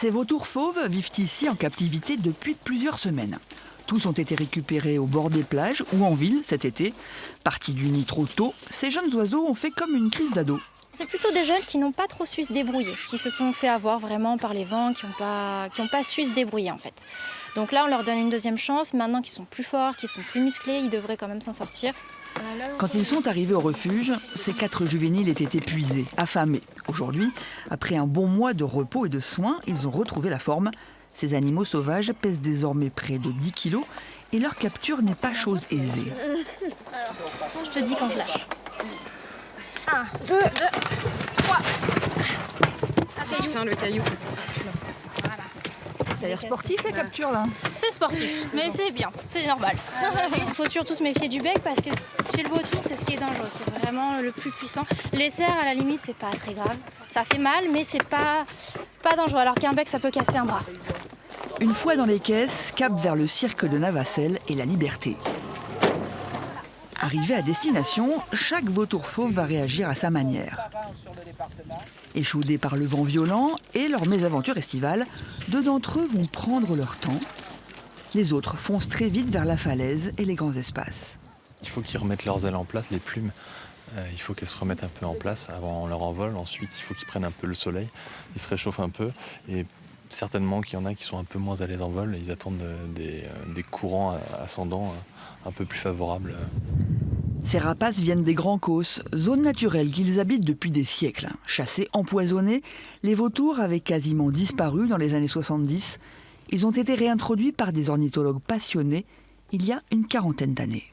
Ces vautours fauves vivent ici en captivité depuis plusieurs semaines. Tous ont été récupérés au bord des plages ou en ville cet été. Partis du nid trop tôt, ces jeunes oiseaux ont fait comme une crise d'ado. C'est plutôt des jeunes qui n'ont pas trop su se débrouiller, qui se sont fait avoir vraiment par les vents, qui n'ont pas su se débrouiller en fait. Donc là, on leur donne une deuxième chance. Maintenant qu'ils sont plus forts, qu'ils sont plus musclés, ils devraient quand même s'en sortir. Quand ils sont arrivés au refuge, ces 4 juvéniles étaient épuisés, affamés. Aujourd'hui, après un bon mois de repos et de soins, ils ont retrouvé la forme. Ces animaux sauvages pèsent désormais près de 10 kilos et leur capture n'est pas chose aisée. Je te dis quand je lâche. 1, 2, 3. Putain, le caillou. Ça a l'air sportif les captures là. C'est sportif, mais c'est bien, c'est normal. Il faut surtout se méfier du bec parce que chez le vautour, c'est ce qui est dangereux. C'est vraiment le plus puissant. Les cerfs, à la limite, c'est pas très grave. Ça fait mal, mais c'est pas dangereux. Alors qu'un bec, ça peut casser un bras. Une fois dans les caisses, cap vers le cirque de Navacelles et la liberté. Arrivé à destination, chaque vautour fauve va réagir à sa manière. Échaudés par le vent violent et leur mésaventure estivale, 2 d'entre eux vont prendre leur temps. Les autres foncent très vite vers la falaise et les grands espaces. Il faut qu'ils remettent leurs ailes en place, les plumes. Il faut qu'elles se remettent un peu en place avant leur envol. Ensuite, il faut qu'ils prennent un peu le soleil, ils se réchauffent un peu. Et certainement qu'il y en a qui sont un peu moins à l'aise en vol. Ils attendent des courants ascendants un peu plus favorables. Ces rapaces viennent des Grands Causses, zone naturelle qu'ils habitent depuis des siècles. Chassés, empoisonnés, les vautours avaient quasiment disparu dans les années 70. Ils ont été réintroduits par des ornithologues passionnés il y a une quarantaine d'années.